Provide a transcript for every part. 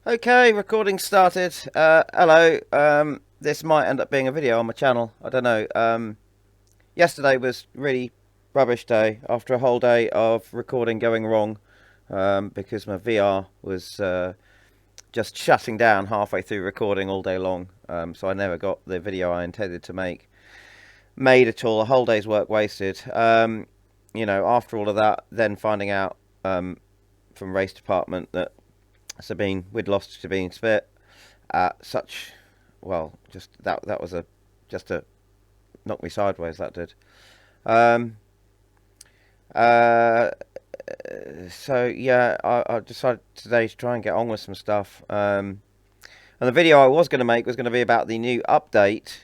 Okay, recording started. Hello. This might end up being a video on my channel. I don't know. Yesterday was really rubbish day after a whole day of recording going wrong because my VR was just shutting down halfway through recording all day long. So I never got the video I intended to make made at all. A whole day's work wasted. After all of that, then finding out from race department that we'd lost Sabine Spit at such, well, just that was just a knock me sideways, that did. Um, uh, so yeah, I decided today to try and get on with some stuff. And the video I was going to make was going to be about the new update.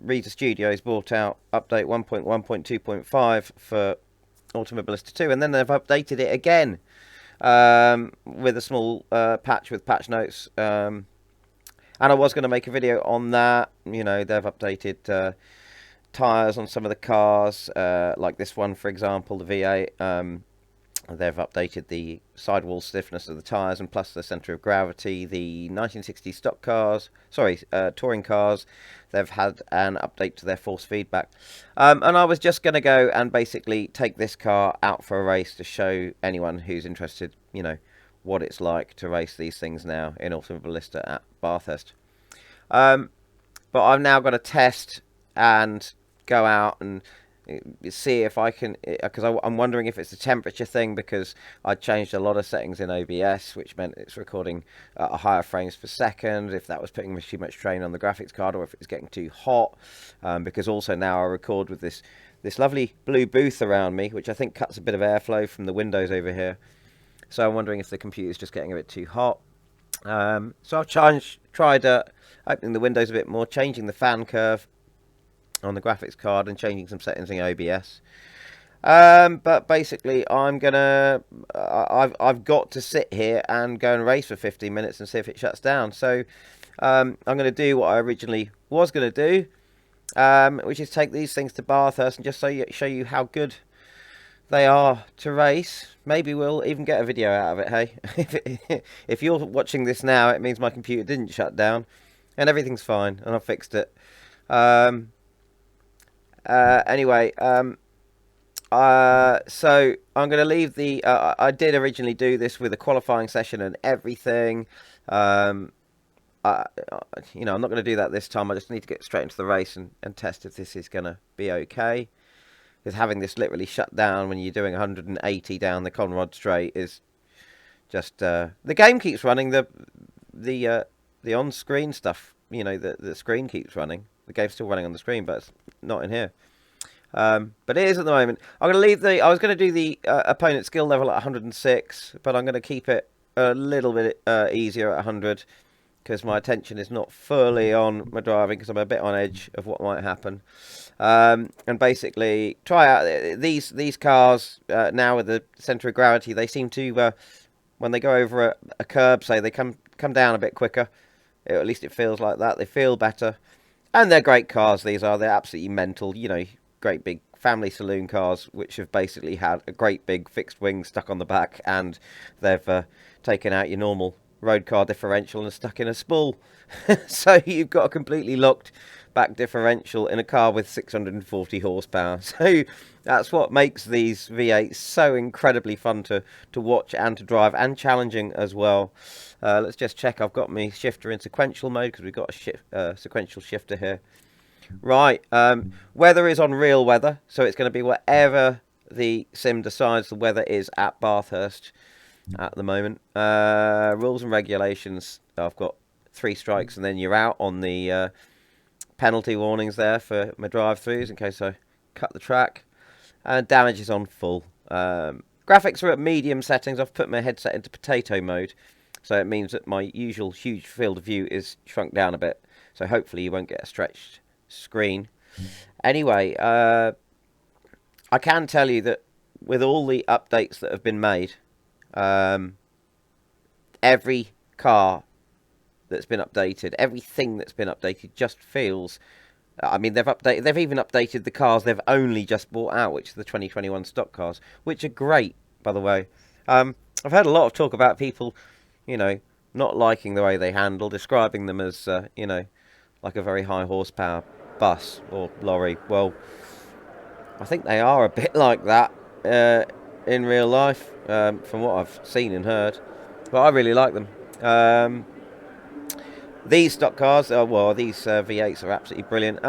Reader Studios brought out update 1.1.2.5 for Automobilista 2, and then they've updated it again with a small patch with patch notes. And I was going to make a video on that. You know, they've updated tyres on some of the cars, like this one, for example, the V8. They've updated the sidewall stiffness of the tyres and plus the centre of gravity. The 1960 stock cars, touring cars, they've had an update to their force feedback. And I was just going to go and basically take this car out for a race to show anyone who's interested, you know, what it's like to race these things now in Automobilista at Bathurst. But I've now got to test and go out and see if I can, because I'm wondering if it's a temperature thing, because I changed a lot of settings in OBS, which meant it's recording a higher frames per second, if that was putting too much strain on the graphics card, or if it's getting too hot, because also now I record with this lovely blue booth around me, which I think cuts a bit of airflow from the windows over here. So I'm wondering if the computer's just getting a bit too hot. So I've tried opening the windows a bit more, changing the fan curve on the graphics card and changing some settings in OBS. But basically, I've got to sit here and go and race for 15 minutes and see if it shuts down. So I'm going to do what I originally was going to do, which is take these things to Bathurst and just show you how good they are to race. Maybe we'll even get a video out of it, hey? If you're watching this now, it means my computer didn't shut down and everything's fine and I fixed it. Anyway, so I'm going to leave the... I did originally do this with a qualifying session and everything. I'm not going to do that this time. I just need to get straight into the race and test if this is going to be okay. Because having this literally shut down when you're doing 180 down the Conrod straight is just... the game keeps running, the on-screen stuff, you know, the screen keeps running. The game's still running on the screen, but it's not in here. But it is at the moment. I'm going to leave I was going to do the opponent skill level at 106, but I'm going to keep it a little bit easier at 100, because my attention is not fully on my driving, because I'm a bit on edge of what might happen. And basically try out these cars now with the centre of gravity. They seem to, when they go over a curb, say, they come down a bit quicker. At least it feels like that. They feel better. And they're great cars, these are. They're absolutely mental, you know, great big family saloon cars, which have basically had a great big fixed wing stuck on the back, and they've taken out your normal road car differential and stuck in a spool. So you've got a completely locked back differential in a car with 640 horsepower. So that's what makes these V8s so incredibly fun to watch and to drive, and challenging as well. Let's just check I've got my shifter in sequential mode, because we've got a sequential shifter here. Right, weather is on real weather, so it's going to be whatever the sim decides the weather is at Bathurst at the moment. Rules and regulations, I've got 3 strikes and then you're out on the penalty warnings there for my drive-throughs in case I cut the track. And damage is on full. Graphics are at medium settings. I've put my headset into potato mode, so it means that my usual huge field of view is shrunk down a bit, so hopefully you won't get a stretched screen. Anyway, I can tell you that with all the updates that have been made, every car that's been updated, everything that's been updated just feels... I mean, they've even updated the cars they've only just bought out, which are the 2021 stock cars, which are great, by the way. I've heard a lot of talk about people, you know, not liking the way they handle, describing them as, you know, like a very high horsepower bus or lorry. Well, I think they are a bit like that in real life, from what I've seen and heard. But I really like them. These stock cars, well, these V8s are absolutely brilliant.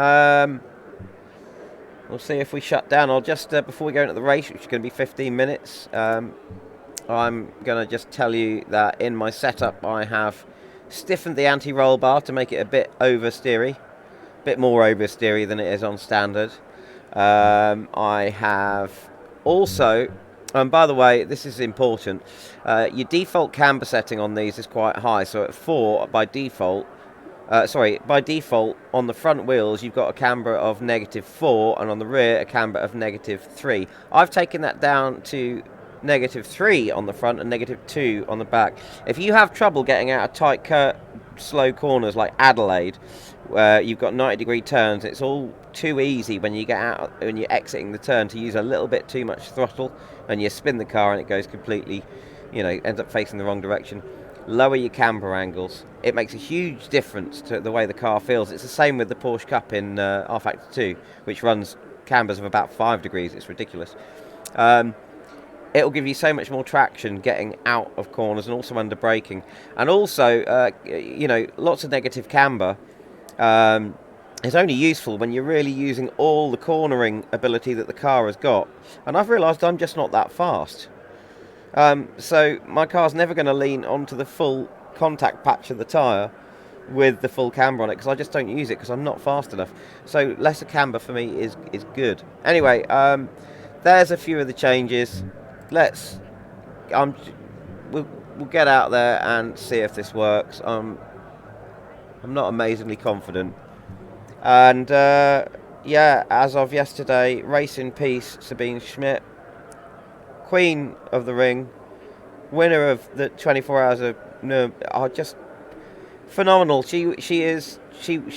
We'll see if we shut down. I'll just, before we go into the race, which is going to be 15 minutes, I'm going to just tell you that in my setup I have stiffened the anti-roll bar to make it a bit oversteery, a bit more oversteery than it is on standard. I have also, and by the way, this is important, your default camber setting on these is quite high, so at 4 by default, by default on the front wheels you've got a camber of -4 and on the rear a camber of -3. I've taken that down to -3 on the front and -2 on the back. If you have trouble getting out of tight slow corners like Adelaide, where you've got 90-degree turns, it's all too easy when you get out, when you're exiting the turn, to use a little bit too much throttle and you spin the car and it goes completely, you know, ends up facing the wrong direction. Lower your camber angles. It makes a huge difference to the way the car feels. It's the same with the Porsche Cup in R Factor 2, which runs cambers of about 5 degrees. It's ridiculous. It'll give you so much more traction getting out of corners and also under braking. And also, you know, lots of negative camber is only useful when you're really using all the cornering ability that the car has got. And I've realised I'm just not that fast. So my car's never going to lean onto the full contact patch of the tyre with the full camber on it, because I just don't use it because I'm not fast enough. So lesser camber for me is good. Anyway, there's a few of the changes. We'll get out there and see if this works. I'm not amazingly confident. And yeah, as of yesterday, race in peace, Sabine Schmidt, Queen of the Ring, winner of the 24 Hours of are just phenomenal. She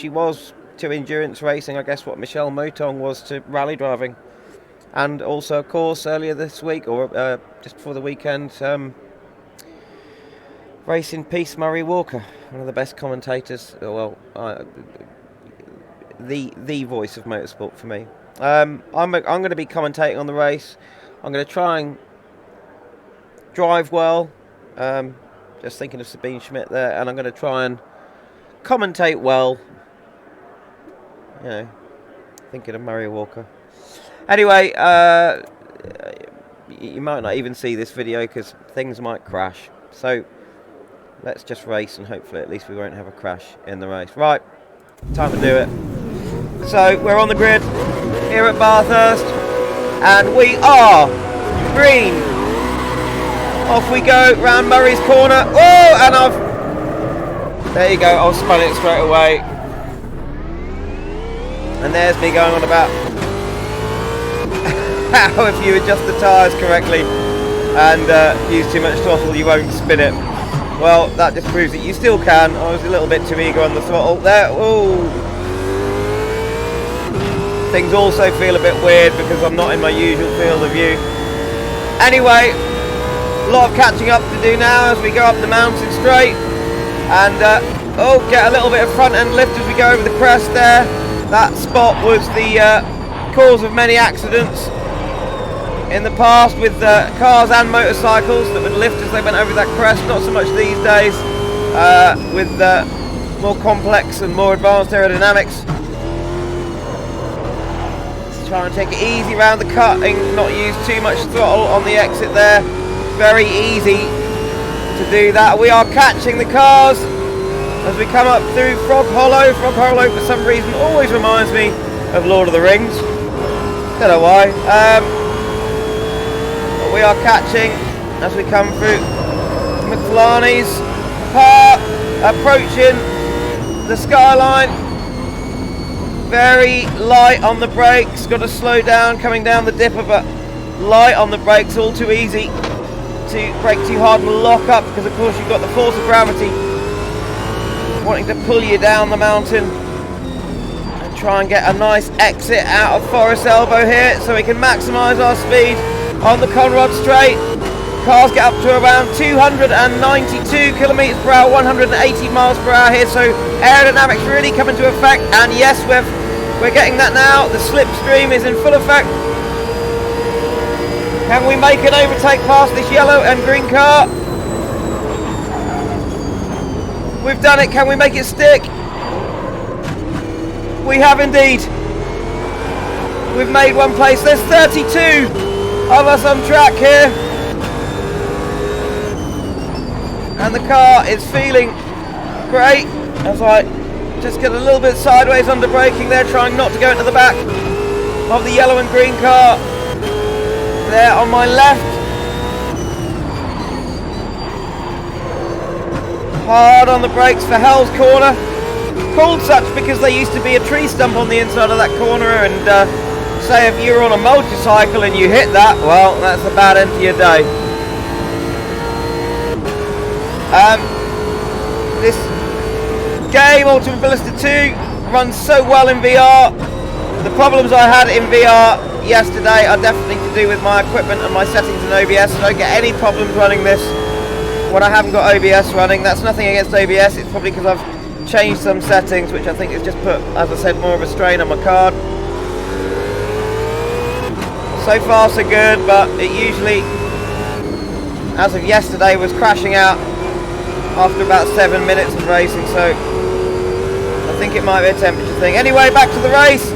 was to endurance racing, I guess, what Michelle Motong was to rally driving. And also, of course, earlier this week, or just before the weekend, race in peace, Murray Walker, one of the best commentators. Well, the voice of motorsport for me. I'm going to be commentating on the race. I'm going to try and drive well. Just thinking of Sabine Schmidt there, and I'm going to try and commentate well. You know, thinking of Murray Walker. Anyway, you might not even see this video because things might crash. So let's just race, and hopefully at least we won't have a crash in the race. Right, time to do it. So we're on the grid here at Bathurst, and we are green. Off we go round Murray's corner. Oh, and there you go. I'll spun it straight away. And there's me going on about how if you adjust the tyres correctly and use too much throttle, you won't spin it. Well, that just proves that you still can. I was a little bit too eager on the throttle there. Ooh. Things also feel a bit weird because I'm not in my usual field of view. Anyway, a lot of catching up to do now as we go up the mountain straight. And, get a little bit of front end lift as we go over the crest there. That spot was the cause of many accidents in the past with cars and motorcycles that would lift as they went over that crest. Not so much these days with more complex and more advanced aerodynamics. Let's try and take it easy around the cutting, not use too much throttle on the exit there. Very easy to do that. We are catching the cars as we come up through Frog Hollow. Frog Hollow for some reason always reminds me of Lord of the Rings. Don't know why. But we are catching as we come through McFlarney's Park, approaching the skyline. Very light on the brakes. Got to slow down coming down the dipper, but light on the brakes. All too easy to brake too hard and lock up because, of course, you've got the force of gravity wanting to pull you down the mountain. And try and get a nice exit out of Forest Elbow here so we can maximise our speed on the Conrod Straight. Cars get up to around 292 kilometers per hour, 180 miles per hour here, so aerodynamics really come into effect, and yes, we're getting that now. The slipstream is in full effect. Can we make an overtake past this yellow and green car? We've done it. Can we make it stick? We have indeed. We've made one place. There's 32 of us on track here. And the car is feeling great as I just get a little bit sideways under braking there, trying not to go into the back of the yellow and green car. There on my left. Hard on the brakes for Hell's Corner. Called such because there used to be a tree stump on the inside of that corner, and say if you were on a motorcycle and you hit that, well, that's a bad end to your day. This game, Automobilista 2, runs so well in VR. The problems I had in VR yesterday are definitely to do with my equipment and my settings in OBS. I don't get any problems running this when I haven't got OBS running. That's nothing against OBS, it's probably because I've changed some settings, which I think has just put, as I said, more of a strain on my card. So far so good, but it usually, as of yesterday, was crashing out after about 7 minutes of racing, so I think it might be a temperature thing. Anyway, back to the race.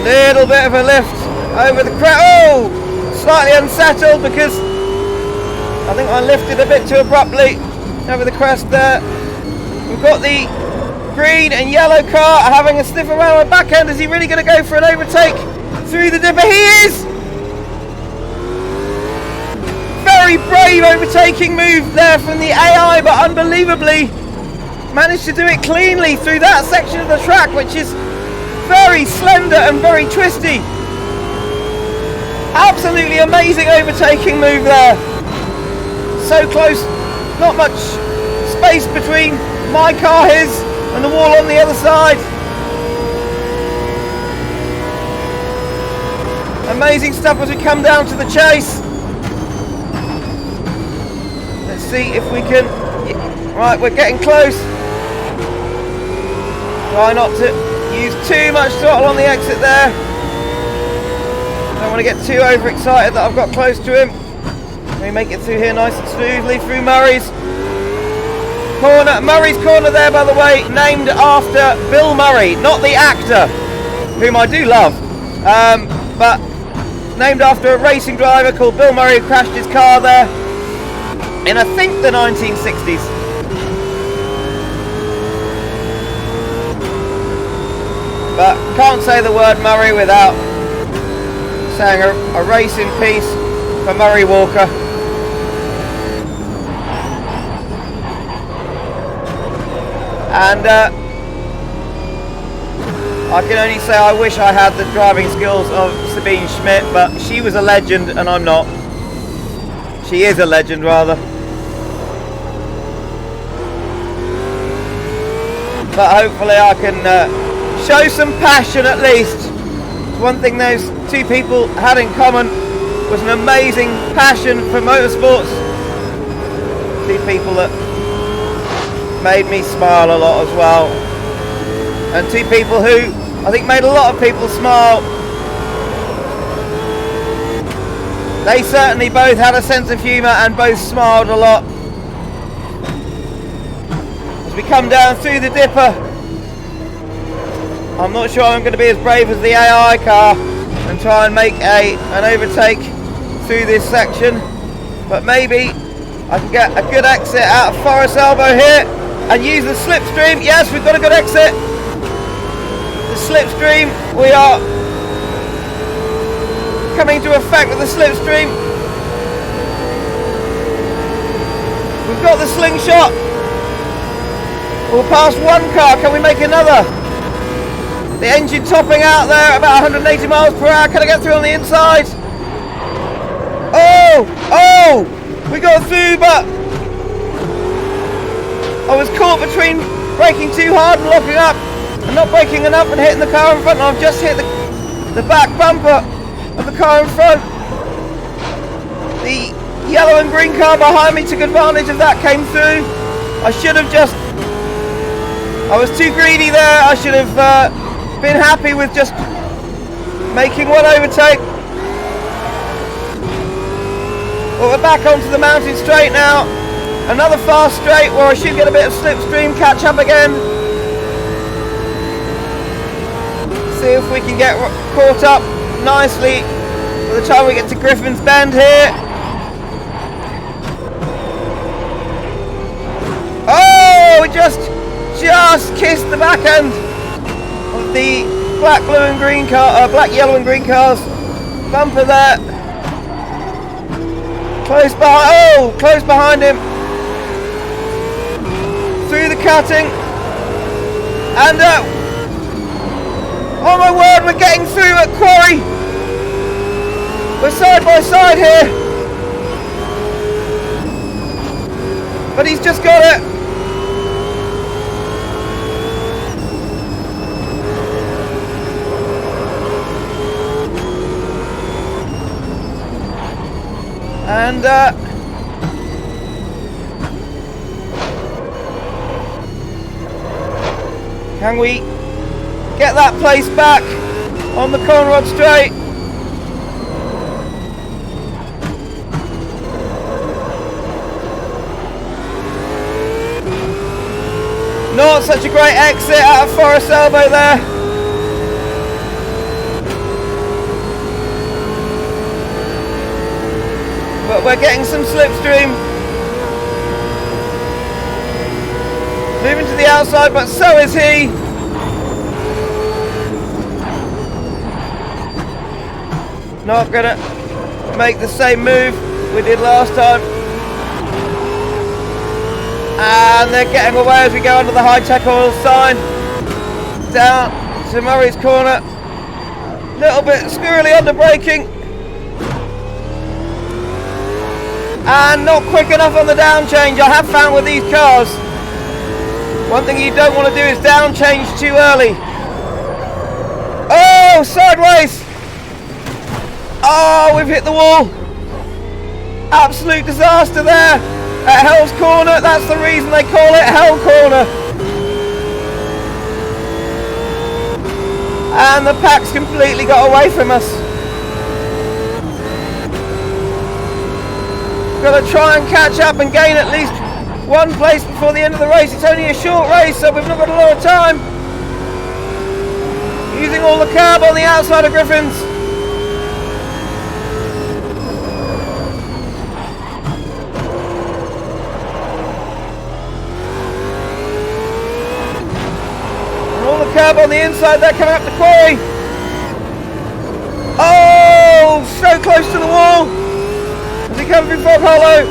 Little bit of a lift over the crest. Oh! Slightly unsettled because I think I lifted a bit too abruptly over the crest there. We've got the green and yellow car having a sniff around my back end. Is he really going to go for an overtake through the dipper? He is! Very brave overtaking move there from the AI, but unbelievably managed to do it cleanly through that section of the track, which is very slender and very twisty. Absolutely amazing overtaking move there. So close, not much space between my car, his, and the wall on the other side. Amazing stuff as we come down to the chase. Let's see if we can. Right, we're getting close. Try not to use too much throttle on the exit there. Don't want to get too overexcited that I've got close to him. Let me make it through here nice and smoothly through Murray's corner. Murray's corner there, by the way, named after Bill Murray, not the actor, whom I do love, but named after a racing driver called Bill Murray, who crashed his car there in, I think, the 1960s. But can't say the word Murray without saying a race in peace for Murray Walker. And I can only say I wish I had the driving skills of Sabine Schmidt, but she was a legend and I'm not. She is a legend, rather. But hopefully I can show some passion at least. One thing those two people had in common was an amazing passion for motorsports. Two people that made me smile a lot as well, and two people who I think made a lot of people smile. They certainly both had a sense of humour and both smiled a lot. As we come down through the dipper, I'm not sure I'm going to be as brave as the AI car and try and make an overtake through this section, but maybe I can get a good exit out of Forest Elbow here and use the slipstream. Yes, we've got a good exit. The slipstream, we are coming to effect with the slipstream. We've got the slingshot. We'll pass one car. Can we make another? The engine topping out there at about 180 miles per hour. Can I get through on the inside? Oh! We got through, but I was caught between braking too hard and locking up and not braking enough and hitting the car in front, and I've just hit the back bumper of the car in front. The yellow and green car behind me took advantage of that, came through. I was too greedy there. I should have been happy with just making one overtake. But we're back onto the mountain straight now. Another fast straight where I should get a bit of slipstream, catch up again. See if we can get caught up nicely by the time we get to Griffin's Bend here. Oh, we just kissed the back end of the black, blue and green car, black, yellow and green cars. Bumper there. Close behind him. Through the cutting. And oh my word, we're getting through at Quarry. We're side by side here. But he's just got it. And can we get that place back on the Conrod straight? Not such a great exit out of Forest Elbow there. But we're getting some slipstream. Moving to the outside, but so is he. Not gonna make the same move we did last time. And they're getting away as we go under the high-tech oil sign. Down to Murray's corner. Little bit squirrely under braking. And not quick enough on the down change. I have found with these cars, one thing you don't want to do is down change too early. Oh, sideways. Oh, we've hit the wall. Absolute disaster there at Hell's Corner. That's the reason they call it Hell Corner. And the pack's completely got away from us. Got to try and catch up and gain at least one place before the end of the race. It's only a short race, so we've not got a lot of time. Using all the curb on the outside of Griffin's. And all the curb on the inside there coming up to Quarry. Oh, so close to the wall. As he comes through Fog Hollow.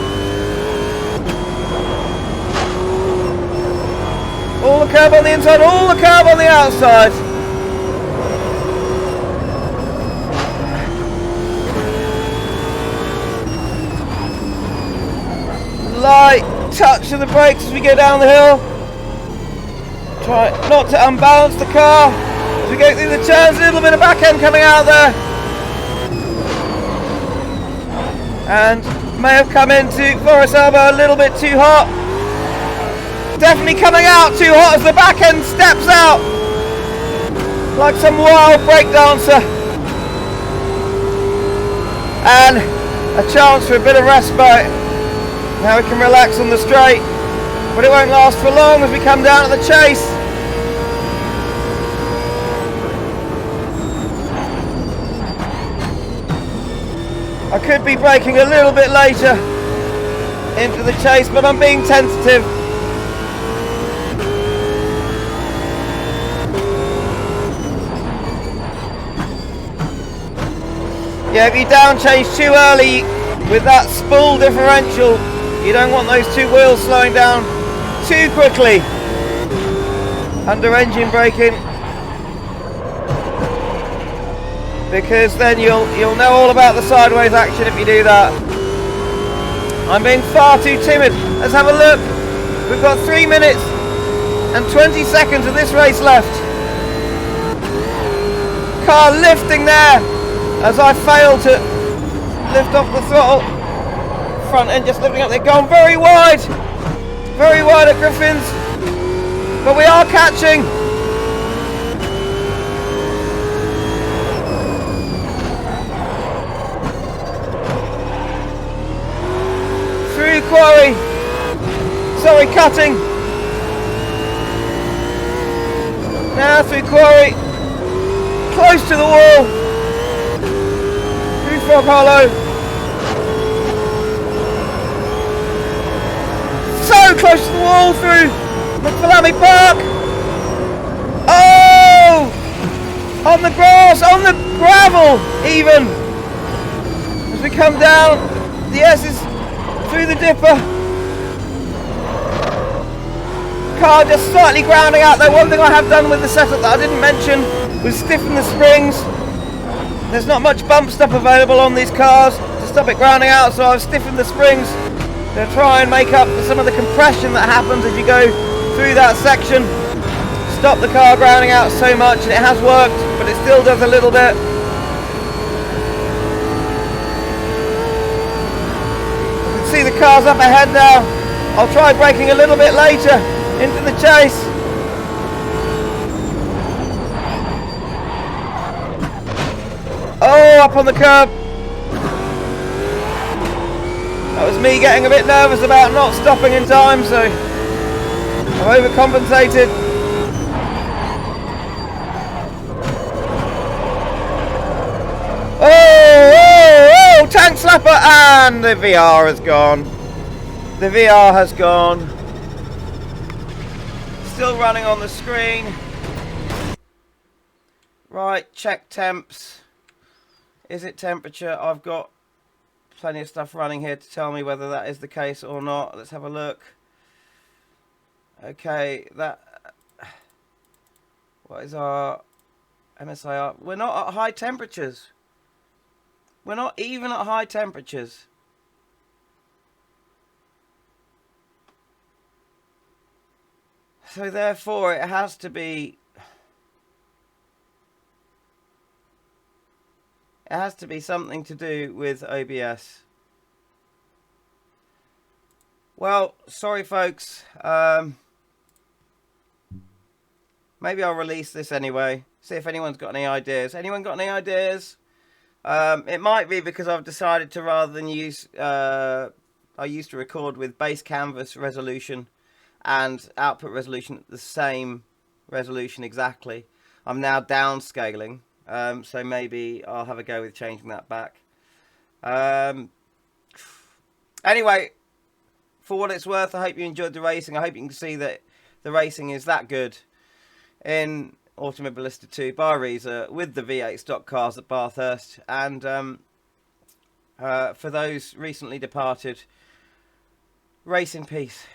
All the curb on the inside, all the curb on the outside. Light touch of the brakes as we go down the hill. Try not to unbalance the car as we go through the turns. A little bit of back end coming out there. And may have come into Forest Elbow a little bit too hot. Definitely coming out too hot as the back end steps out like some wild breakdancer. And a chance for a bit of respite. Now we can relax on the straight, but it won't last for long as we come down to the chase. I could be braking a little bit later into the chase, but I'm being tentative. Yeah, if you down change too early with that spool differential, you don't want those two wheels slowing down too quickly under engine braking, because then you'll know all about the sideways action if you do that. I'm being far too timid. Let's have a look. We've got 3 minutes and 20 seconds of this race left. Car lifting there as I fail to lift off the throttle. Front end just lifting up, they're going very wide at Griffin's, but we are catching. Through quarry, sorry, cutting. Now through quarry, close to the wall, through Frog Hollow. So close to the wall through McPhillamy Park. Oh! On the grass, on the gravel even. As we come down, the S is through the dipper. Car just slightly grounding out though. One thing I have done with the setup that I didn't mention was stiffen the springs. There's not much bump stop available on these cars to stop it grounding out, so I've stiffened the springs to try and make up for some of the compression that happens as you go through that section. Stop the car grounding out so much, and it has worked, but it still does a little bit. You can see the cars up ahead now. I'll try braking a little bit later into the chase. Oh, up on the curb. That was me getting a bit nervous about not stopping in time, so I've overcompensated. Oh, tank slapper, and the VR has gone. The VR has gone. Still running on the screen. Right, check temps. Is it temperature? I've got plenty of stuff running here to tell me whether that is the case or not. Let's have a look. Okay, what is our MSIR? We're not at high temperatures. We're not even at high temperatures. So therefore it has to be something to do with OBS. Well, sorry folks. Maybe I'll release this anyway. See if anyone's got any ideas. Anyone got any ideas? It might be because I've decided to, rather than use... I used to record with base canvas resolution and output resolution at the same resolution exactly. I'm now downscaling. So maybe I'll have a go with changing that back. Anyway, for what it's worth, I hope you enjoyed the racing. I hope you can see that the racing is that good in Automobilista 2 by Reza with the V8 stock cars at Bathurst. And for those recently departed, race in peace.